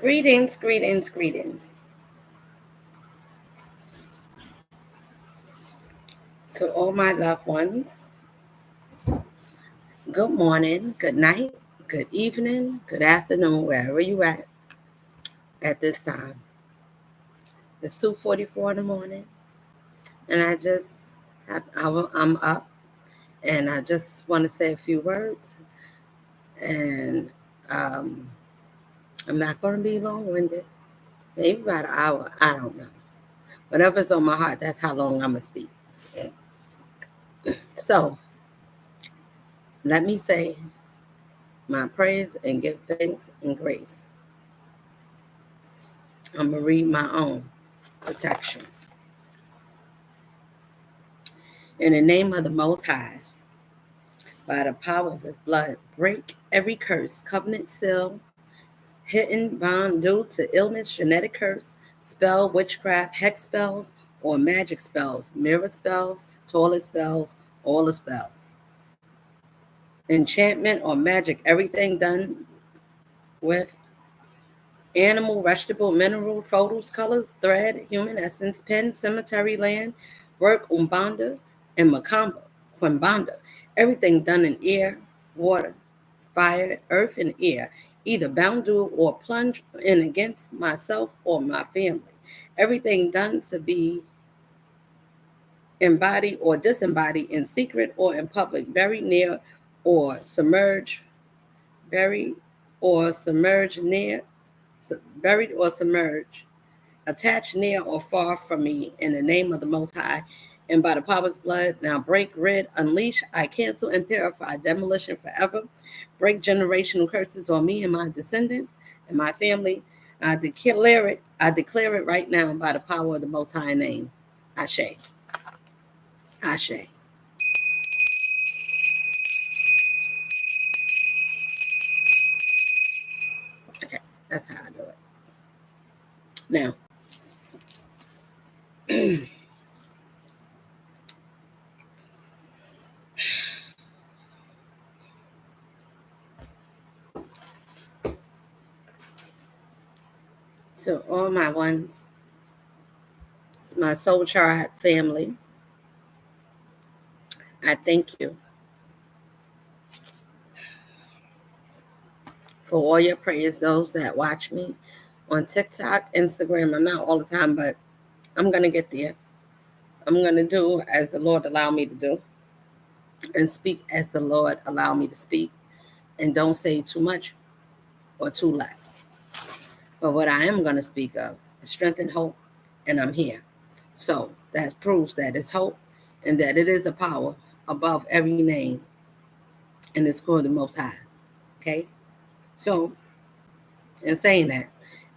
Greetings, greetings, greetings to all my loved ones. Good morning, good night, good evening, good afternoon, wherever you at this time. It's 2:44 in the morning, and I just I'm up, and I just want to say a few words, and um, I'm not going to be long-winded. Maybe about an hour. I don't know. Whatever's on my heart, that's how long I'm gonna speak. So let me say my praise and give thanks and grace. I'm going to read my own protection. In the name of the Most High, by the power of his blood, break every curse, covenant, seal, hidden bond due to illness, genetic curse, spell, witchcraft, hex spells, or magic spells, mirror spells, toilet spells, all the spells. Enchantment or magic, everything done with animal, vegetable, mineral, photos, colors, thread, human essence, pen, cemetery, land, work, umbanda, and macamba, quimbanda. Everything done in air, water, fire, earth, and air, either bound to or plunge in against myself or my family. Everything done to be embodied or disembodied in secret or in public, very near or submerged, buried or submerged near, buried or submerged, attached near or far from me, in the name of the Most High, and by the power's blood, now break, rid, unleash, I cancel and purify, demolition forever, break generational curses on me and my descendants and my family. I declare it right now by the power of the Most High name. Ashe. Ashe. Okay, that's how I do it. Now, so all my ones, it's my soul tribe family. I thank you for all your prayers, those that watch me on TikTok, Instagram. I'm not all the time, but I'm going to get there. I'm going to do as the Lord allow me to do and speak as the Lord allow me to speak, and don't say too much or too less. But what I am going to speak of is strength and hope, and I'm here. So that proves that it's hope and that it is a power above every name, and it's called the Most High. Okay? So, in saying that,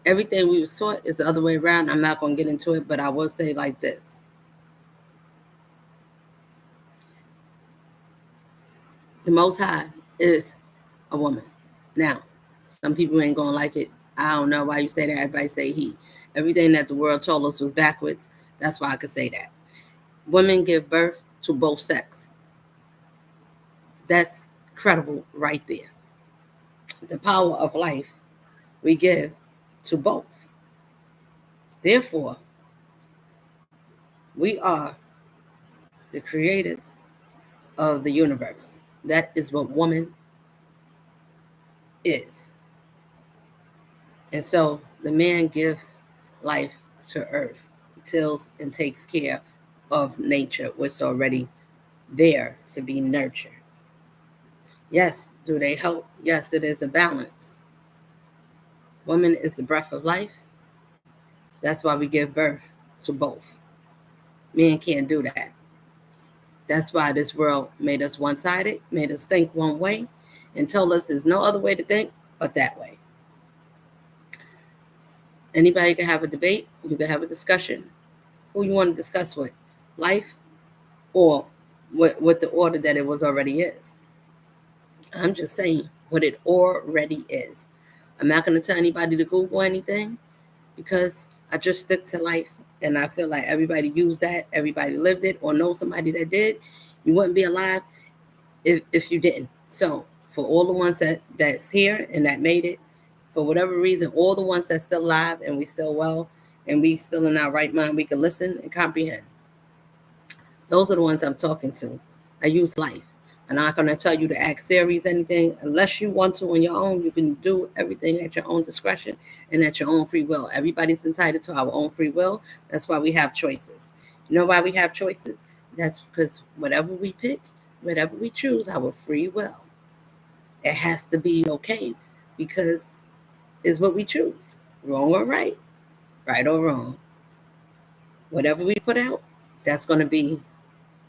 everything we was taught is the other way around. I'm not going to get into it, but I will say like this. The Most High is a woman. Now, some people ain't going to like it. I don't know why you say that. Everybody say he. Everything that the world told us was backwards. That's why I could say that. Women give birth to both sex. That's credible right there. The power of life we give to both. Therefore, we are the creators of the universe. That is what woman is. And so the man gives life to earth, tills and takes care of nature, which is already there to be nurtured. Yes, do they help? Yes, it is a balance. Woman is the breath of life. That's why we give birth to both. Men can't do that. That's why this world made us one-sided, made us think one way, and told us there's no other way to think but that way. Anybody can have a debate. You can have a discussion. Who you want to discuss with? Life or with the order that it was already is. I'm just saying what it already is. I'm not going to tell anybody to Google anything because I just stick to life, and I feel like everybody used that, everybody lived it, or know somebody that did. You wouldn't be alive if you didn't. So for all the ones that's here and that made it, for whatever reason, all the ones that's still alive and we still well and we still in our right mind, we can listen and comprehend. Those are the ones I'm talking to. I use life. I'm not going to tell you to ask Siri's anything. Unless you want to on your own, you can do everything at your own discretion and at your own free will. Everybody's entitled to our own free will. That's why we have choices. You know why we have choices? That's because whatever we pick, whatever we choose, our free will, it has to be okay because it's what we choose. Wrong or right, right or wrong. Whatever we put out, that's going to be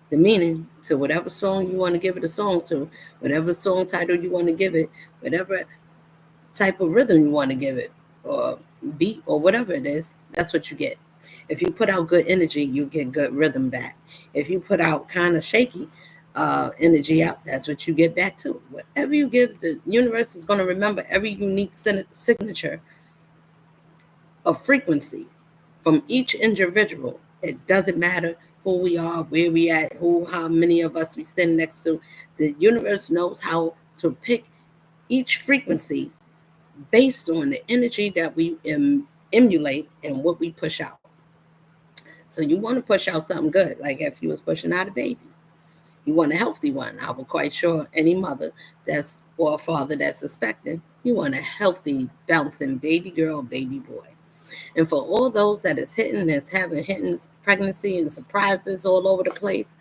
the meaning to whatever song you want to give it a song to, whatever song title you want to give it, whatever type of rhythm you want to give it, or beat, or whatever it is, that's what you get. If you put out good energy, you get good rhythm back. If you put out kind of shaky energy out, that's what you get back to. Whatever you give, the universe is going to remember every unique signature of frequency from each individual. It doesn't matter who we are, where we at, how many of us we stand next to. The universe knows how to pick each frequency based on the energy that we emulate and what we push out. So you want to push out something good, like if you was pushing out a baby, you want a healthy one. I'm quite sure any mother or a father that's expecting, you want a healthy, bouncing baby girl, baby boy. And for all those that's having hidden pregnancy and surprises all over the place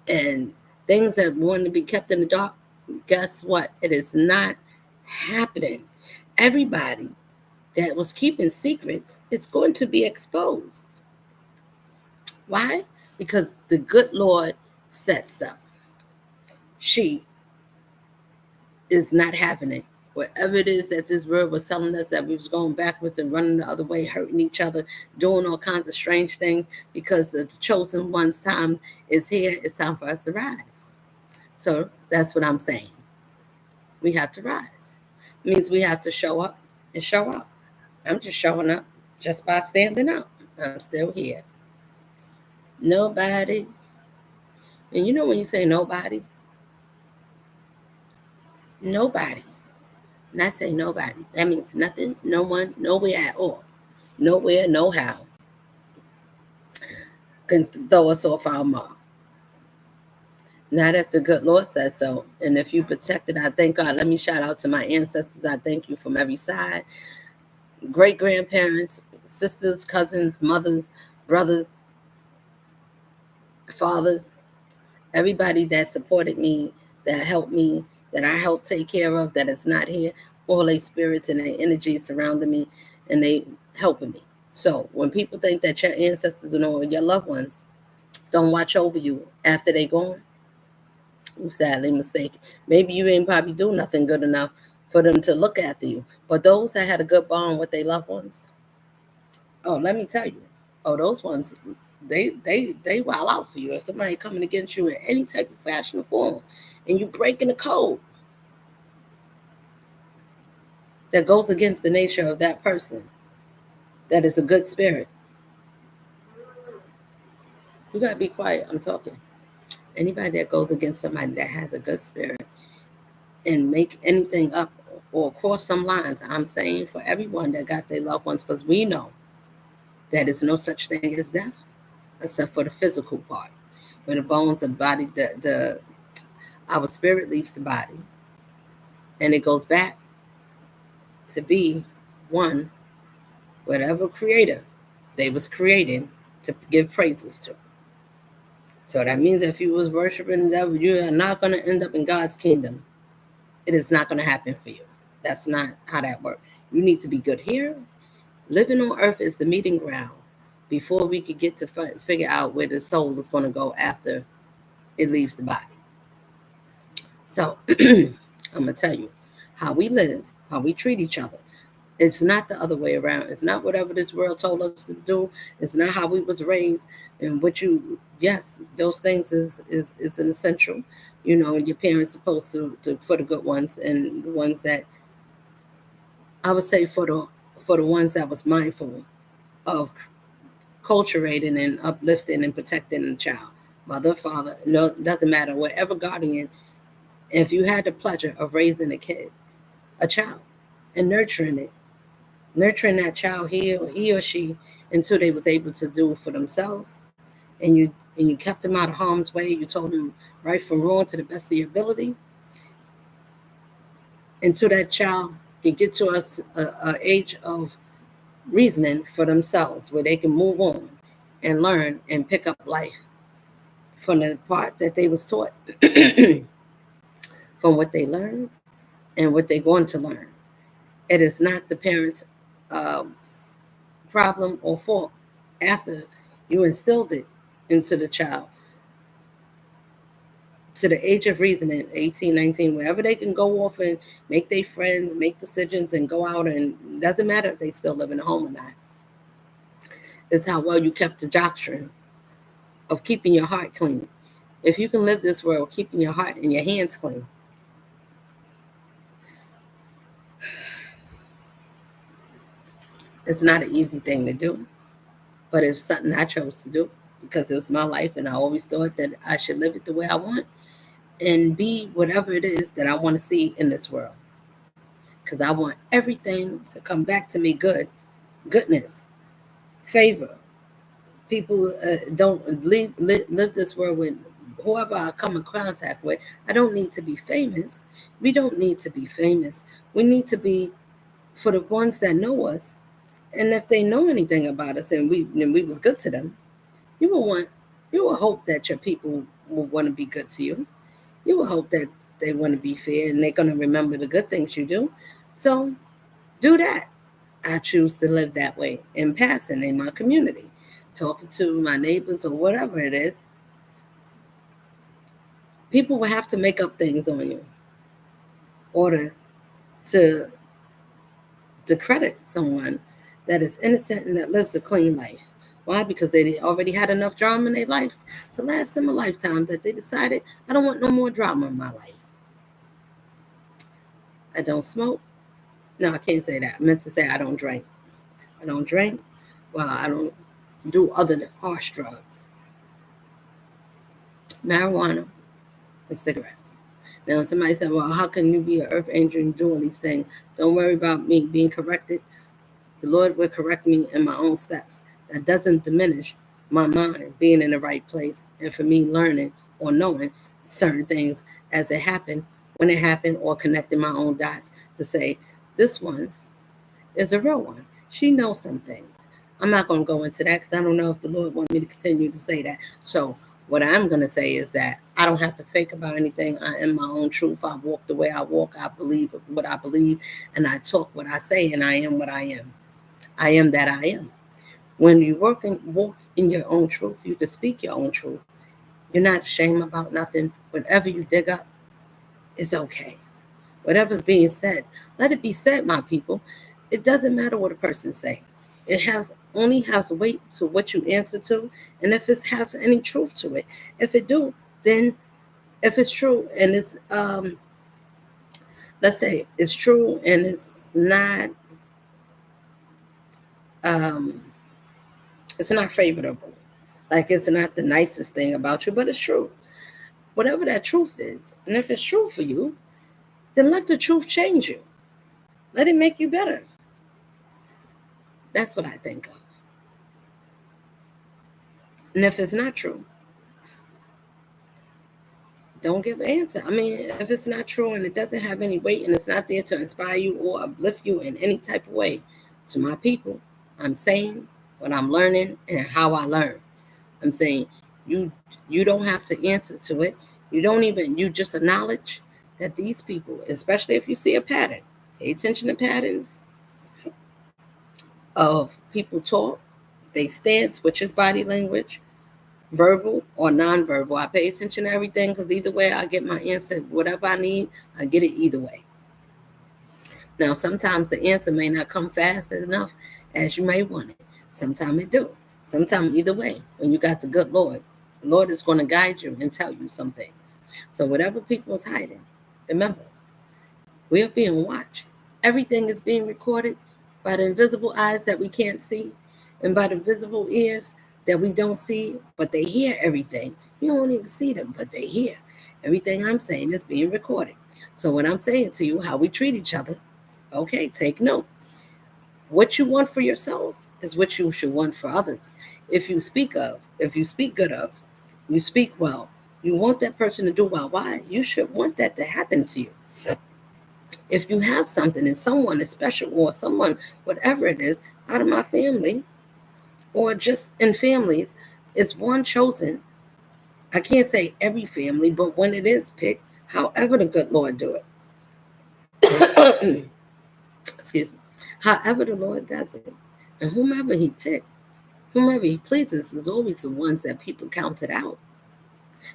and things that want to be kept in the dark, guess what? It is not happening. Everybody that was keeping secrets is going to be exposed. Why? Because the good Lord said so. She is not having it. Whatever it is that this world was telling us that we was going backwards and running the other way, hurting each other, doing all kinds of strange things because the chosen one's time is here. It's time for us to rise. So that's what I'm saying. We have to rise. It means we have to show up and show up. I'm just showing up just by standing up. I'm still here. Nobody. And you know when you say nobody? Nobody. And I say nobody. That means nothing, no one, nowhere at all. Nowhere, no how can throw us off our mark. Not if the good Lord says so. And if you protect it, I thank God. Let me shout out to my ancestors. I thank you from every side. Great grandparents, sisters, cousins, mothers, brothers, fathers, everybody that supported me, that helped me, that I helped take care of, that is not here. All their spirits and their energy surrounding me and they helping me. So when people think that your ancestors and all your loved ones don't watch over you after they gone, you're sadly mistaken. Maybe you didn't probably do nothing good enough for them to look after you. But those that had a good bond with their loved ones, oh, let me tell you, those ones, they wild out for you. If somebody coming against you in any type of fashion or form, and you breaking the code that goes against the nature of that person, that is a good spirit. You gotta be quiet. I'm talking. Anybody that goes against somebody that has a good spirit and make anything up or cross some lines, I'm saying for everyone that got their loved ones, because we know that there's no such thing as death, except for the physical part, where the bones of the body, our spirit leaves the body, and it goes back to be one, whatever creator they was creating to give praises to. So that means if you was worshiping the devil, you are not going to end up in God's kingdom. It is not going to happen for you. That's not how that works. You need to be good here. Living on earth is the meeting ground before we could get to figure out where the soul is going to go after it leaves the body. So I'm going to tell you how we live, how we treat each other. It's not the other way around. It's not whatever this world told us to do. It's not how we was raised. And yes, those things is an essential. You know, your parents supposed to for the good ones and the ones that I would say for the ones that was mindful of culturating and uplifting and protecting the child. Mother, father, no, doesn't matter. Whatever guardian, if you had the pleasure of raising a child, and nurturing it nurturing that child, he or she, until they was able to do for themselves, and you kept them out of harm's way. You told them right from wrong to the best of your ability, until that child can get to a age of reasoning for themselves, where they can move on and learn and pick up life from the part that they was taught, from what they learned and what they're going to learn. It is not the parents' um, problem or fault after you instilled it into the child to the age of reasoning, 18, 19, wherever they can go off and make their friends, make decisions, and go out, and it doesn't matter if they still live in a home or not. It's how well you kept the doctrine of keeping your heart clean. If you can live this world keeping your heart and your hands clean, it's not an easy thing to do, but it's something I chose to do because it was my life, and I always thought that I should live it the way I want and be whatever it is that I want to see in this world. Because I want everything to come back to me good, goodness, favor. People don't live this world with whoever I come in contact with. I don't need to be famous. We don't need to be famous. We need to be for the ones that know us. And if they know anything about us and we was good to them, you will want you will hope that your people will want to be good to you. You will hope that they want to be fair and they're going to remember the good things you do. So do that. I choose to live that way in passing in my community, talking to my neighbors or whatever it is. People will have to make up things on you in order to credit someone that is innocent and that lives a clean life. Why? Because they already had enough drama in their life to last them a lifetime that they decided, I don't want no more drama in my life. I don't smoke. No, I can't say that. I meant to say I don't drink. I don't drink. Well, I don't do other than harsh drugs, marijuana, and cigarettes. Now, somebody said, well, how can you be an earth angel and do all these things? Don't worry about me being corrected. The Lord will correct me in my own steps. That doesn't diminish my mind being in the right place and for me learning or knowing certain things as it happened, when it happened, or connecting my own dots to say, this one is a real one. She knows some things. I'm not going to go into that because I don't know if the Lord wants me to continue to say that. So, what I'm going to say is that I don't have to fake about anything. I am my own truth. I walk the way I walk. I believe what I believe. And I talk what I say. And I am what I am. I am that I am. When you walk in your own truth, you can speak your own truth. You're not ashamed about nothing. Whatever you dig up is okay. Whatever's being said, let it be said, my people. It doesn't matter what a person say. It has only has weight to what you answer to, and if it has any truth to it. If it do, then if it's true and it's let's say it's true and um it's not favorable. Like it's not the nicest thing about you, but it's true. Whatever that truth is, and if it's true for you, then let the truth change you. Let it make you better. That's what I think of. And if it's not true, don't give an answer. I mean, if it's not true and it doesn't have any weight and it's not there to inspire you or uplift you in any type of way, to my people, I'm saying what I'm learning and how I learn. I'm saying you you don't have to answer to it. You just acknowledge that these people, especially if you see a pattern, pay attention to patterns of people talk, they stance, which is body language, verbal or nonverbal. I pay attention to everything because either way I get my answer. Whatever I need, I get it either way. Now, sometimes the answer may not come fast enough as you may want it. Sometimes it do. Sometimes either way, when you got the good Lord, the Lord is going to guide you and tell you some things. So whatever people is hiding, remember, we are being watched. Everything is being recorded by the invisible eyes that we can't see and by the visible ears that we don't see, but they hear everything. You don't even see them, but they hear. Everything I'm saying is being recorded. So what I'm saying to you, how we treat each other, okay, take note. What you want for yourself is what you should want for others. If you speak good of, you speak well, you want that person to do well. Why? You should want that to happen to you. If you have something and someone is special, or someone, whatever it is, out of my family, or just in families, is one chosen. I can't say every family, but when it is picked, however the good Lord do it, excuse me, however the Lord does it, and whomever he picked, whomever he pleases, is always the ones that people counted out.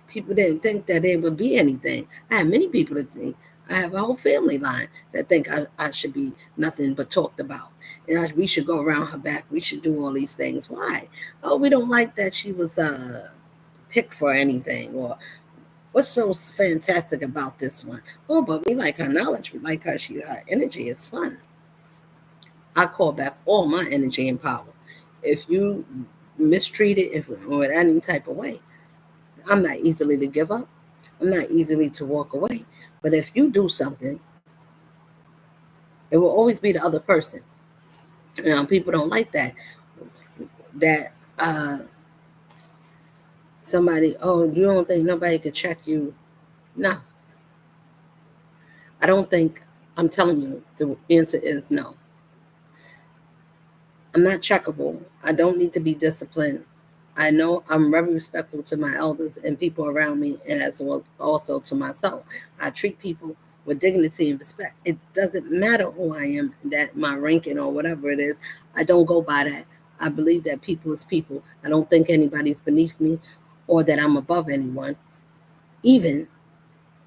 People didn't think that it would be anything. I have many people that think, I have a whole family line that think I should be nothing but talked about. And we should go around her back. We should do all these things. Why? Oh, we don't like that she was picked for anything. Or what's so fantastic about this one? Oh, but we like her knowledge. We like her. Her energy is fun. I call back all my energy and power. If you mistreat it or in any type of way, I'm not easily to give up. I'm not easily to walk away. But if you do something, it will always be the other person. People don't like that. That somebody, oh, you don't think nobody could check you? No. I don't think, I'm telling you, the answer is no. I'm not checkable. I don't need to be disciplined. I know I'm very respectful to my elders and people around me, and as well also to myself. I treat people with dignity and respect. It doesn't matter who I am, that my ranking or whatever it is. I don't go by that. I believe that people is people. I don't think anybody's beneath me or that I'm above anyone, even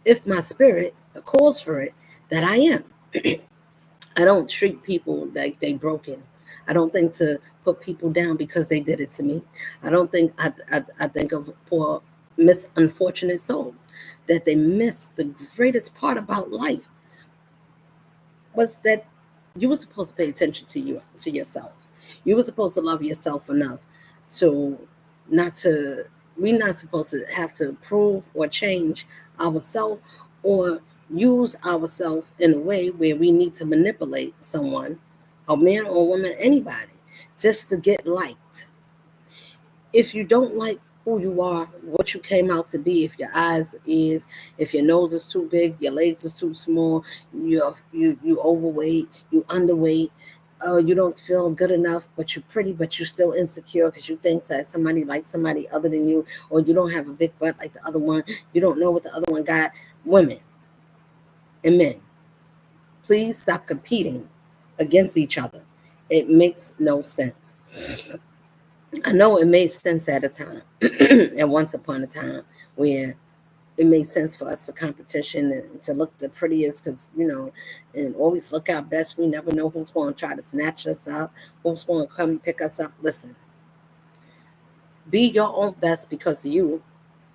if my spirit calls for it, that I am. I don't treat people like they broken. I don't think to put people down because they did it to me. I don't think I think of poor unfortunate souls that they miss the greatest part about life was that you were supposed to pay attention to yourself. You were supposed to love yourself enough to not to we're not supposed to have to prove or change ourselves or use ourselves in a way where we need to manipulate someone, a man or woman, anybody, just to get liked. If you don't like who you are, what you came out to be, if your eyes is, if your nose is too big, your legs is too small, you overweight, you underweight, you don't feel good enough, but you're pretty, but you're still insecure because you think that somebody likes somebody other than you, or you don't have a big butt like the other one, you don't know what the other one got. Women and men, please stop competing against each other. It makes no sense. I know it made sense at a time, at once upon a time, where it made sense for us to competition and to look the prettiest because, and always look our best. We never know who's going to try to snatch us up, who's going to come pick us up. Listen, be your own best because you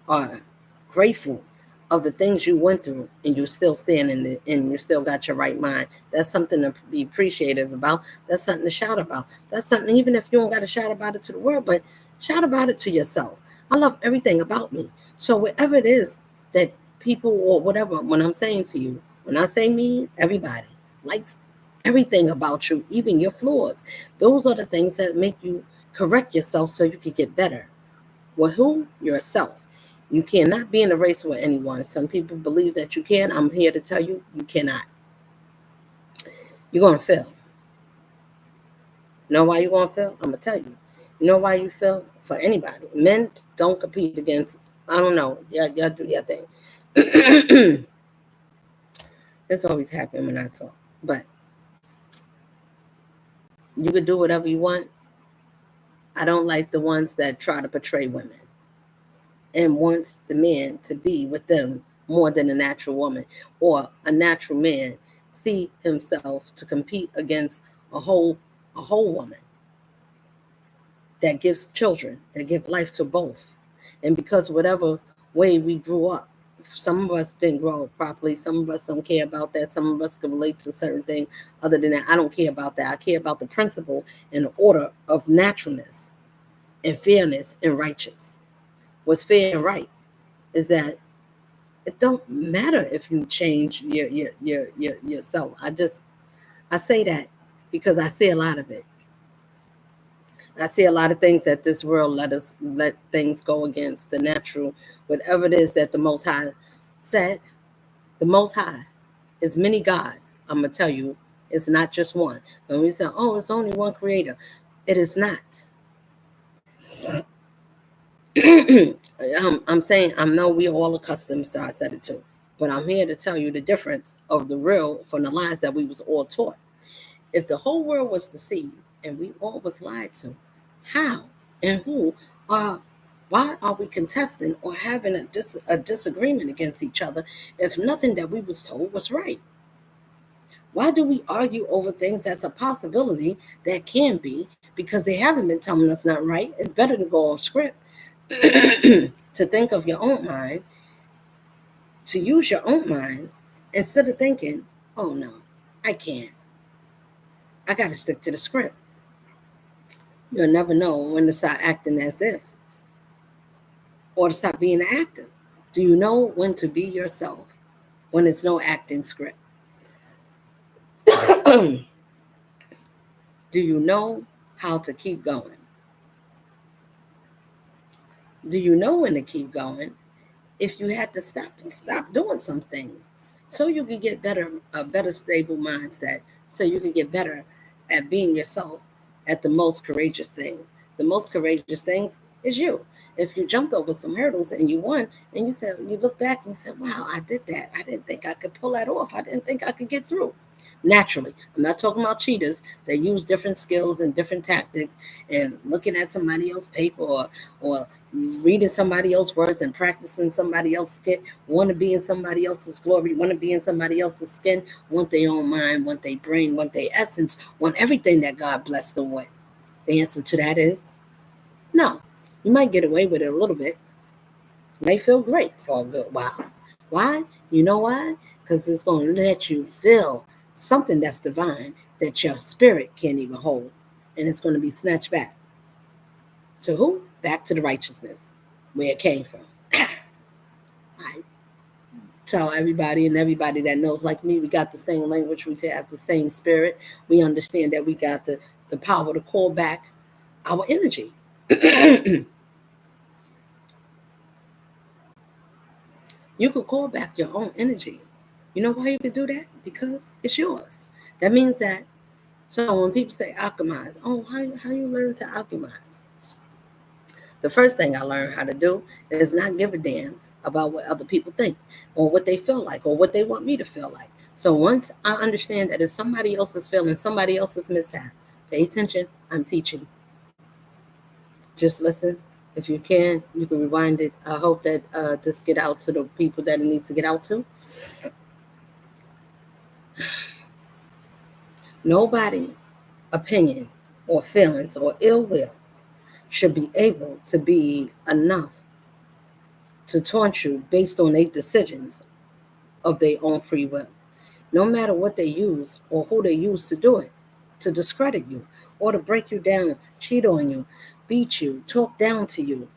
are grateful of the things you went through and you're still standing and you still got your right mind. That's something to be appreciative about. That's something to shout about. That's something, even if you don't got to shout about it to the world, but shout about it to yourself. I love everything about me. So whatever it is that people or whatever, when I'm saying to you, when I say me, everybody likes everything about you, even your flaws. Those are the things that make you correct yourself so you can get better. With who? Yourself. You cannot be in a race with anyone. Some people believe that you can. I'm here to tell you, you cannot. You're going to fail. You know why you're going to fail? I'm going to tell you. You know why you fail? For anybody. Men don't compete against, I don't know. Y'all do your thing. This always happens when I talk. But you could do whatever you want. I don't like the ones that try to portray women and wants the man to be with them more than a natural woman, or a natural man see himself to compete against a whole woman that gives children, that give life to both. And because whatever way we grew up, some of us didn't grow up properly. Some of us don't care about that. Some of us can relate to certain things. Other than that, I don't care about that. I care about the principle and the order of naturalness and fairness and righteous. What's fair and right is that it don't matter if you change yourself. I say that because I see a lot of it. I see a lot of things that this world let things go against the natural, whatever it is that the Most High said. The Most High is many gods. I'm gonna tell you, it's not just one. When we say, "Oh, it's only one Creator," it is not. I'm saying I know we all accustomed, so I said it too. But I'm here to tell you the difference of the real from the lies that we was all taught. If the whole world was deceived and we all was lied to, how and who are why are we contesting or having a disagreement against each other if nothing that we was told was right? Why do we argue over things that's a possibility that can be because they haven't been telling us not right? It's better to go off script, to think of your own mind, to use your own mind instead of thinking, oh no, I can't. I got to stick to the script. You'll never know when to start acting as if or to stop being an actor. Do you know when to be yourself when there's no acting script? Do you know how to keep going? Do you know when to keep going if you had to stop doing some things so you can get a better stable mindset, so you can get better at being yourself at the most courageous things? The most courageous things is you. If you jumped over some hurdles and you won, and you look back and you said, wow, I did that. I didn't think I could pull that off. I didn't think I could get through. Naturally, I'm not talking about cheaters that use different skills and different tactics and looking at somebody else's paper or reading somebody else's words and practicing somebody else's skit, want to be in somebody else's glory, want to be in somebody else's skin, want their own mind, want their brain, want their essence, want everything that God blessed them with. The answer to that is no. You might get away with it a little bit. You may feel great for a good while. Why? You know why? Because it's going to let you feel something that's divine that your spirit can't even hold. And it's going to be snatched back. So who? Back to the righteousness where it came from. I tell everybody that knows like me, we got the same language, we have the same spirit. We understand that we got the power to call back our energy. You could call back your own energy. You know why you could do that? Because it's yours. That means that, so when people say alchemize, oh, how you learn to alchemize? The first thing I learned how to do is not give a damn about what other people think or what they feel like or what they want me to feel like. So once I understand that it's somebody else's feeling, somebody else's mishap, pay attention, I'm teaching. Just listen. If you can rewind it. I hope that this get out to the people that it needs to get out to. Nobody opinion or feelings or ill will should be able to be enough to taunt you based on their decisions of their own free will. No matter what they use or who they use to do it, to discredit you or to break you down, cheat on you, beat you, talk down to you,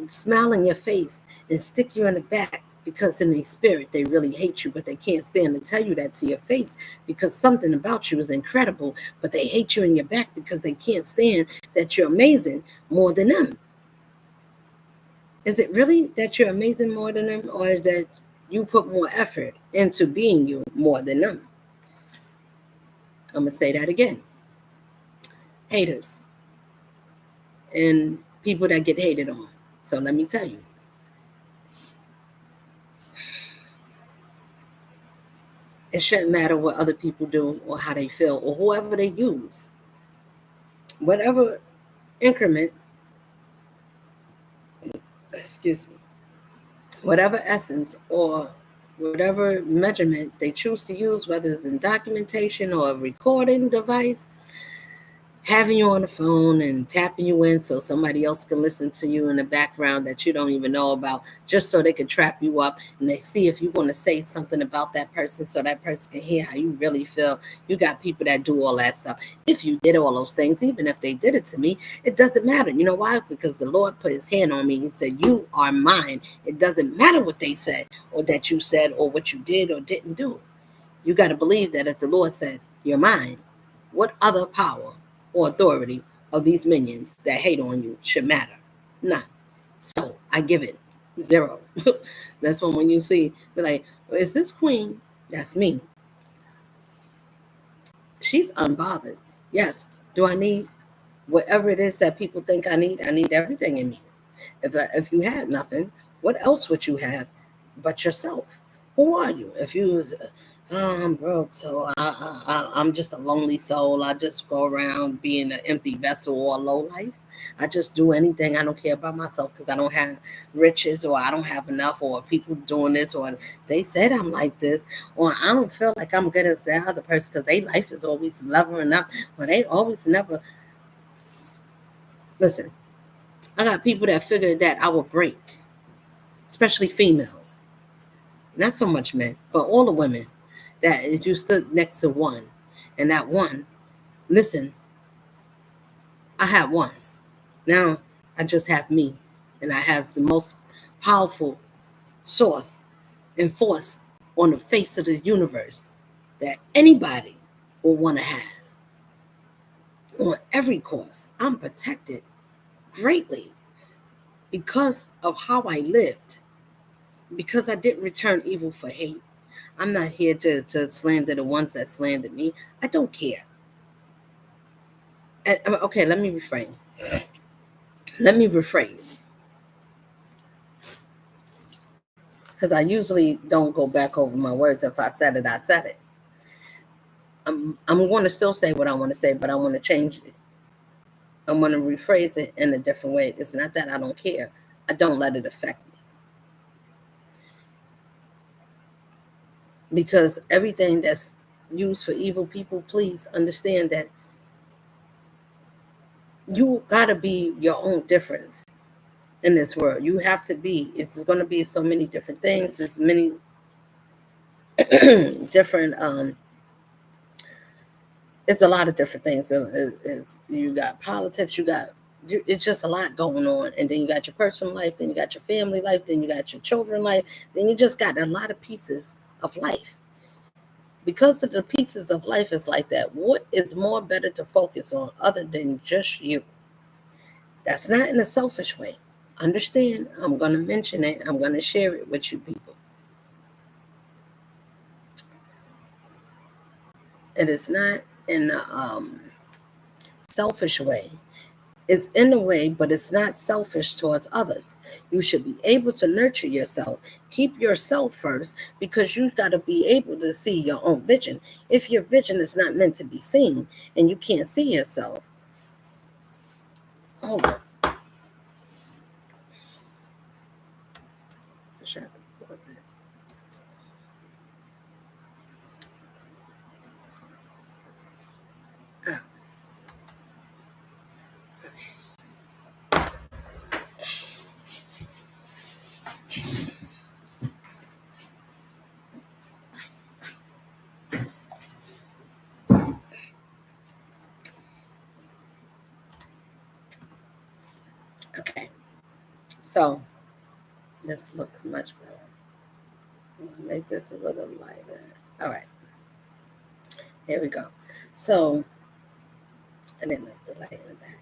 smile in your face and stick you in the back because in their spirit they really hate you, but they can't stand to tell you that to your face because something about you is incredible, but they hate you in your back because they can't stand that you're amazing more than them. Is it really that you're amazing more than them, or is that you put more effort into being you more than them? I'm going to say that again. Haters and people that get hated on. So let me tell you. It shouldn't matter what other people do or how they feel or whoever they use. Whatever increment, whatever essence or whatever measurement they choose to use, whether it's in documentation or a recording device, having you on the phone and tapping you in so somebody else can listen to you in the background that you don't even know about, just so they can trap you up and they see if you want to say something about that person so that person can hear how you really feel. You got people that do all that stuff. If you did all those things, even if they did it to me, it doesn't matter. You know why? Because the Lord put his hand on me and said, you are mine. It doesn't matter what they said or that you said or what you did or didn't do. You got to believe that if the Lord said, you're mine, What other power or authority of these minions that hate on you should matter? None. So I give it 0. That's when you see, like, is this queen? That's me. She's unbothered. Yes. Do I need whatever it is that people think I need? I need everything in me. If you had nothing, what else would you have but yourself? Who are you? If you was, I'm broke, so I'm just a lonely soul. I just go around being an empty vessel or a low life. I just do anything. I don't care about myself because I don't have riches, or I don't have enough, or people doing this, or they said I'm like this, or I don't feel like I'm good as the other person because their life is always leveling up, or they always never. Listen, I got people that figured that I would break, especially females. Not so much men, but all the women that if you stood next to one, and that one, listen, I have one. Now I just have me, and I have the most powerful source and force on the face of the universe that anybody will want to have. On every course, I'm protected greatly because of how I lived, because I didn't return evil for hate. I'm not here to slander the ones that slandered me. I don't care. Okay, let me refrain. Let me rephrase. Because I usually don't go back over my words. If I said it, I said it. I'm going to still say what I want to say, but I want to change it. I want to rephrase it in a different way. It's not that I don't care. I don't let it affect me. Because everything that's used for evil people, please understand that you got to be your own difference in this world. You have to be. It's going to be so many different things. There's many different. It's a lot of different things. You got politics. It's just a lot going on, and then you got your personal life. Then you got your family life. Then you got your children life. Then you just got a lot of pieces of life. Because of the pieces of life is like that, what is more better to focus on other than just you? That's not in a selfish way. Understand, I'm going to mention it. I'm going to share it with you people. It is not in a selfish way. It's in a way, but it's not selfish towards others. You should be able to nurture yourself. Keep yourself first because you've got to be able to see your own vision. If your vision is not meant to be seen and you can't see yourself, hold on. What was it? Oh. Okay, so this looks much better. I'm gonna make this a little lighter. All right, here we go. So I didn't like the light in the back.